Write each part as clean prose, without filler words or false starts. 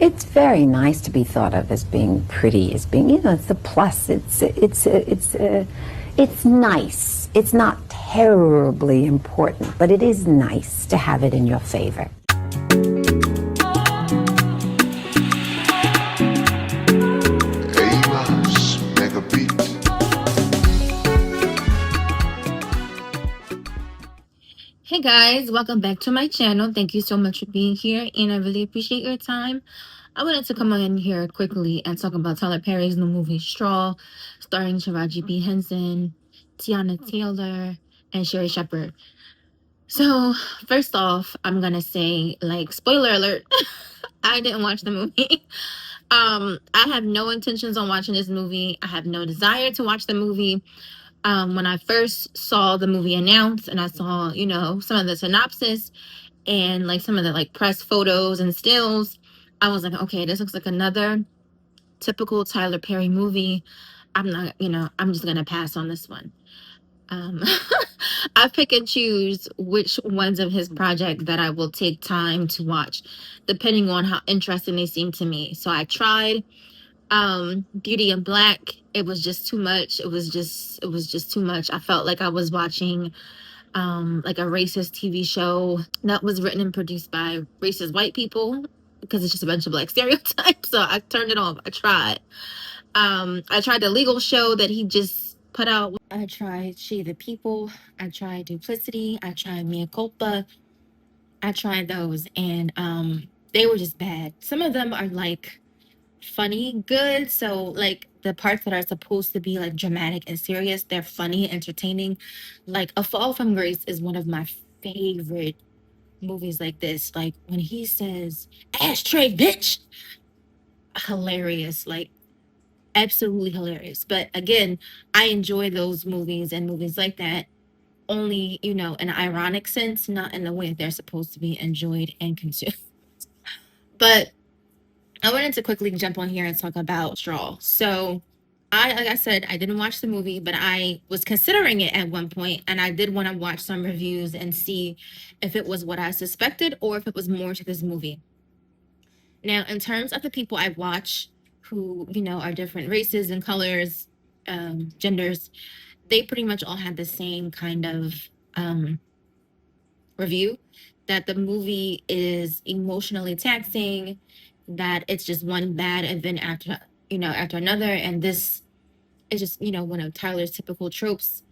It's very nice to be thought of as being pretty, as being, it's a plus. It's nice. It's not terribly important, but it is nice to have it in your favor. Hey guys, welcome back to my channel. Thank you so much for being here, and I really appreciate your time. I wanted to come on here quickly and talk about Tyler Perry's new movie Straw, starring Taraji P. Henson, Tiana Taylor, and Sherry Shepherd. So, first off, I'm gonna say, like, spoiler alert, I didn't watch the movie. I have no intentions on watching this movie. I have no desire to watch the movie. When I first saw the movie announced and I saw, some of the synopsis and like some of the like press photos and stills, I was like, okay, this looks like another typical Tyler Perry movie. I'm just gonna pass on this one. Um, I pick and choose which ones of his project that I will take time to watch, depending on how interesting they seem to me. So I tried Beauty and Black. It was just too much. It was just too much. I felt like I was watching like a racist TV show that was written and produced by racist white people, because it's just a bunch of like stereotypes. So I turned it off. I tried the legal show that he just put out. I tried She the People. I tried Duplicity. I tried Mea Culpa. I tried those, and they were just bad. Some of them are like funny good, so like the parts that are supposed to be like dramatic and serious, they're funny, entertaining. Like A Fall from Grace is one of my favorite movies like this. Like when he says ashtray bitch, hilarious, like absolutely hilarious. But again, I enjoy those movies and movies like that only, in an ironic sense, not in the way they're supposed to be enjoyed and consumed. But I wanted to quickly jump on here and talk about Straw. So, like I said, I didn't watch the movie, but I was considering it at one point, and I did want to watch some reviews and see if it was what I suspected or if it was more to this movie. Now, in terms of the people I watch who, are different races and colors, genders, they pretty much all had the same kind of review, that the movie is emotionally taxing, that it's just one bad event after another, and this is just one of Tyler's typical tropes.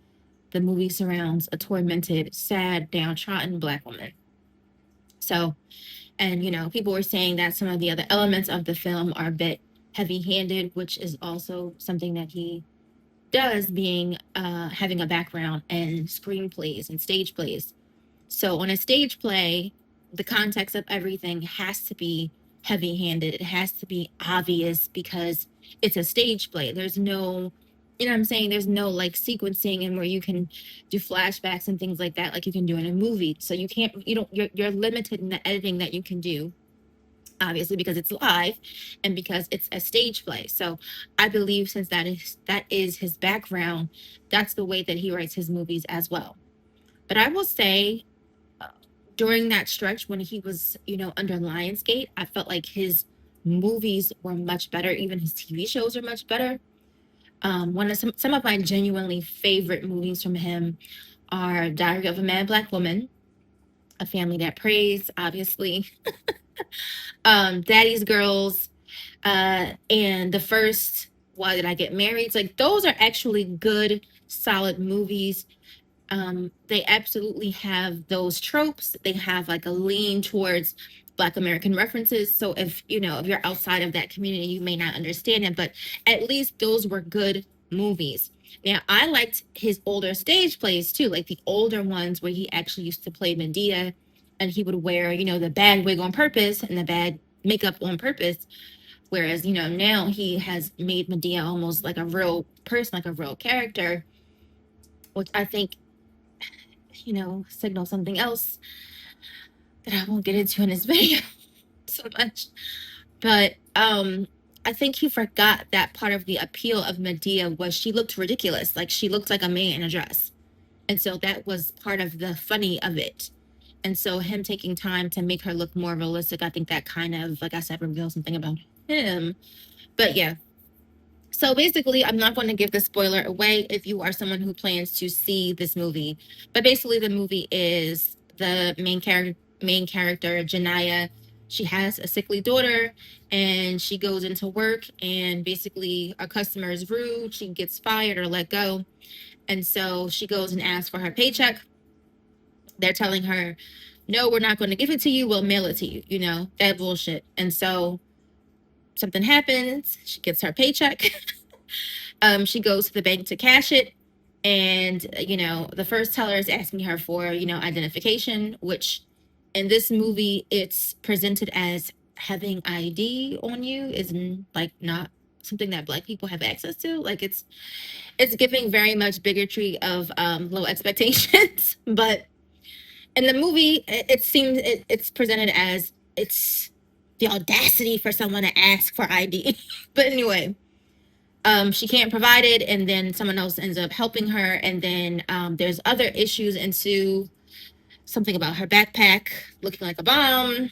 The movie surrounds a tormented, sad, downtrodden Black woman. So, and people were saying that some of the other elements of the film are a bit heavy-handed, which is also something that he does, being having a background in screenplays and stage plays. So on a stage play, the context of everything has to be heavy-handed. It has to be obvious because it's a stage play. There's no, what I'm saying? There's no like sequencing and where you can do flashbacks and things like that, like you can do in a movie. So you're limited in the editing that you can do, obviously, because it's live and because it's a stage play. So I believe, since that is his background, that's the way that he writes his movies as well. But I will say, during that stretch when he was, under Lionsgate, I felt like his movies were much better. Even his TV shows are much better. One of some of my genuinely favorite movies from him are Diary of a Mad Black Woman, A Family That Prays, obviously, Daddy's Girls, and the first Why Did I Get Married? Like, those are actually good, solid movies. They absolutely have those tropes. They have like a lean towards Black American references. So if you're outside of that community, you may not understand it, but at least those were good movies. Now, I liked his older stage plays too, like the older ones where he actually used to play Medea, and he would wear, the bad wig on purpose and the bad makeup on purpose. Whereas, now he has made Medea almost like a real person, like a real character, which I think, signal something else that I won't get into in this video so much. But I think he forgot that part of the appeal of Medea was she looked ridiculous. Like, she looked like a man in a dress. And so that was part of the funny of it. And so him taking time to make her look more realistic, I think that kind of, like I said, reveals something about him. But yeah. So basically, I'm not going to give the spoiler away if you are someone who plans to see this movie. But basically, the movie is the main character, Janaya. She has a sickly daughter, and she goes into work, and basically, a customer is rude. She gets fired or let go, and so she goes and asks for her paycheck. They're telling her, "No, we're not going to give it to you. We'll mail it to you." You know, that bullshit. And so something happens. She gets her paycheck. She goes to the bank to cash it. And, the first teller is asking her for, identification, which in this movie, it's presented as having ID on you is like not something that Black people have access to. Like it's giving very much bigotry of low expectations. But in the movie, it seems it's presented as it's the audacity for someone to ask for ID. But anyway, she can't provide it, and then someone else ends up helping her, and then there's other issues ensue, something about her backpack looking like a bomb.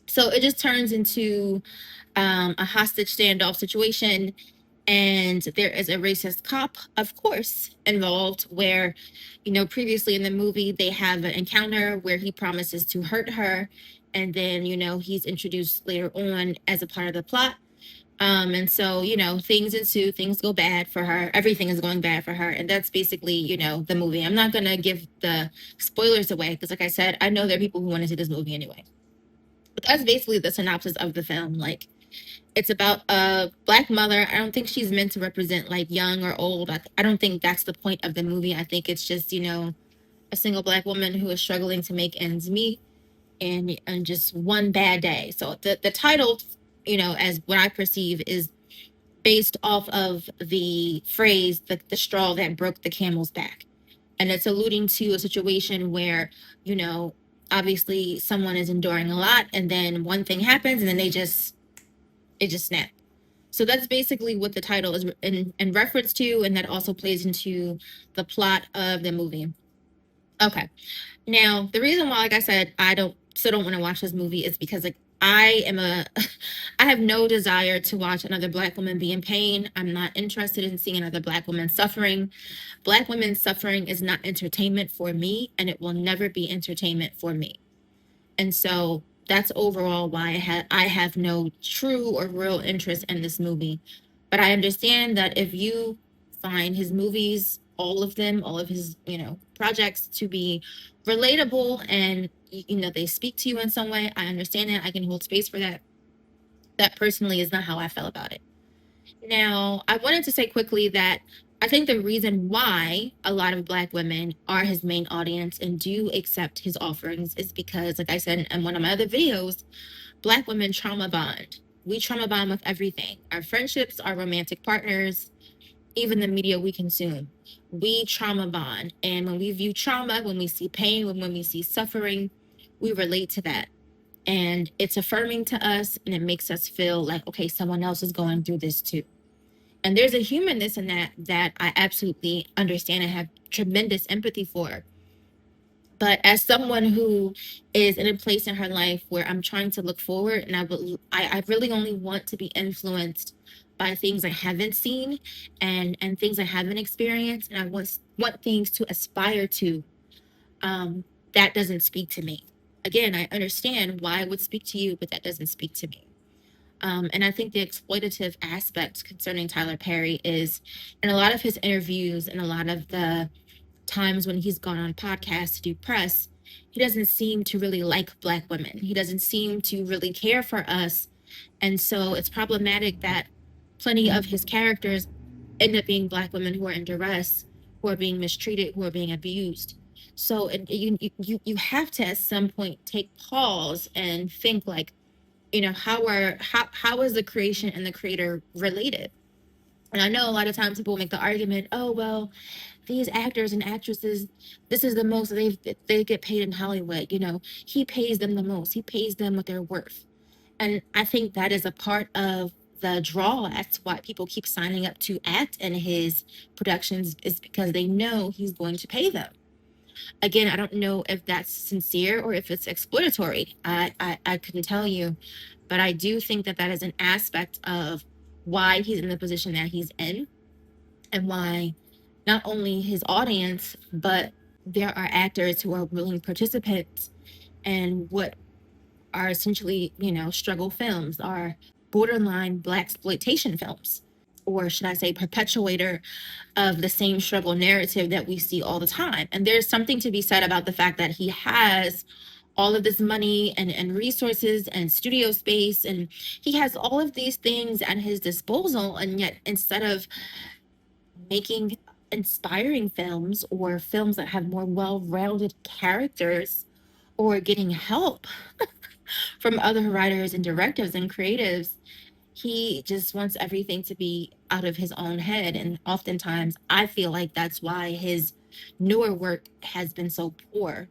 So it just turns into a hostage standoff situation, and there is a racist cop, of course, involved, where, previously in the movie they have an encounter where he promises to hurt her, and then, he's introduced later on as a part of the plot. And so, things ensue, things go bad for her. Everything is going bad for her. And that's basically, the movie. I'm not going to give the spoilers away because, like I said, I know there are people who want to see this movie anyway. But that's basically the synopsis of the film. Like, it's about a Black mother. I don't think she's meant to represent like young or old. I don't think that's the point of the movie. I think it's just, a single Black woman who is struggling to make ends meet and just one bad day. So the title, as what I perceive, is based off of the phrase, the straw that broke the camel's back. And it's alluding to a situation where, you know, obviously someone is enduring a lot and then one thing happens and then it just snaps. So that's basically what the title is in reference to, and that also plays into the plot of the movie. Okay. Now, the reason why, like I said, I don't want to watch this movie is because like I have no desire to watch another Black woman be in pain. I'm not interested in seeing another Black woman suffering. Black women suffering is not entertainment for me, and it will never be entertainment for me. And so that's overall why I have no true or real interest in this movie. But I understand that if you find his movies, all of them, all of his, projects to be relatable and they speak to you in some way, I understand that. I can hold space for that. That personally is not how I felt about it. Now, I wanted to say quickly that I think the reason why a lot of Black women are his main audience and do accept his offerings is because, like I said in one of my other videos, Black women trauma bond. We trauma bond with everything: our friendships, our romantic partners, even the media we consume. We trauma bond. And when we view trauma, when we see pain, when we see suffering, we relate to that. And it's affirming to us and it makes us feel like, okay, someone else is going through this too. And there's a humanness in that I absolutely understand and have tremendous empathy for. But as someone who is in a place in her life where I'm trying to look forward, and I really only want to be influenced by things I haven't seen and things I haven't experienced, and I want things to aspire to. That doesn't speak to me. Again, I understand why it would speak to you, but that doesn't speak to me. And I think the exploitative aspect concerning Tyler Perry is in a lot of his interviews and a lot of the times when he's gone on podcasts to do press, he doesn't seem to really like Black women. He doesn't seem to really care for us. And so it's problematic that plenty of his characters end up being Black women who are in duress, who are being mistreated, who are being abused. So you have to at some point take pause and think like, how is the creation and the creator related? And I know a lot of times people make the argument, oh well, these actors and actresses, this is the most they get paid in Hollywood. He pays them the most. He pays them what they're worth. And I think that is a part of the draw. That's why people keep signing up to act in his productions, is because they know he's going to pay them. Again, I don't know if that's sincere or if it's exploitatory. I couldn't tell you, but I do think that that is an aspect of why he's in the position that he's in, and why not only his audience, but there are actors who are willing participants and what are essentially, struggle films, are borderline black exploitation films, or should I say, perpetuator of the same struggle narrative that we see all the time. And there's something to be said about the fact that he has all of this money and resources and studio space, and he has all of these things at his disposal, and yet instead of making inspiring films or films that have more well-rounded characters, or getting help from other writers and directors and creatives, he just wants everything to be out of his own head. And oftentimes I feel like that's why his newer work has been so poor,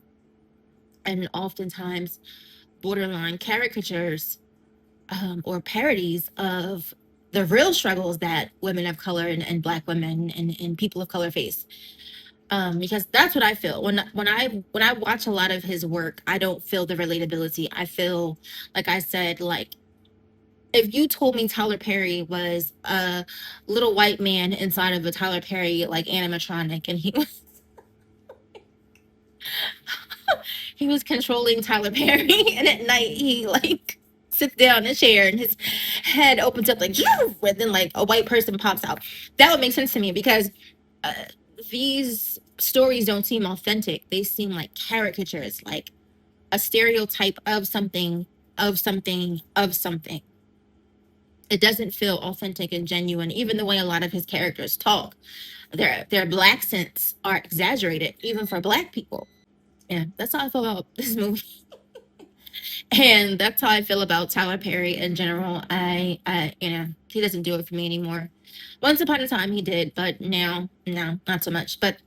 and oftentimes borderline caricatures, or parodies of the real struggles that women of color and black women and people of color face. Because that's what I feel when I watch a lot of his work. I don't feel the relatability. I feel, like I said, like if you told me Tyler Perry was a little white man inside of a Tyler Perry like animatronic, and he was controlling Tyler Perry, and at night he like sits down in a chair and his head opens up like, and then like a white person pops out. That would make sense to me, because uh, these stories don't seem authentic. They seem like caricatures, like a stereotype of something, of something, of something. It doesn't feel authentic and genuine. Even the way a lot of his characters talk, their black accents are exaggerated, even for black people. Yeah, that's how I feel about this movie. And that's how I feel about Tyler Perry in general. He doesn't do it for me anymore. Once upon a time he did, but now, no, not so much. But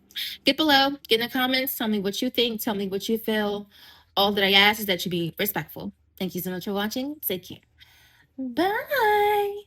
get below, get in the comments, tell me what you think, tell me what you feel. All that I ask is that you be respectful. Thank you so much for watching. Take care. Bye.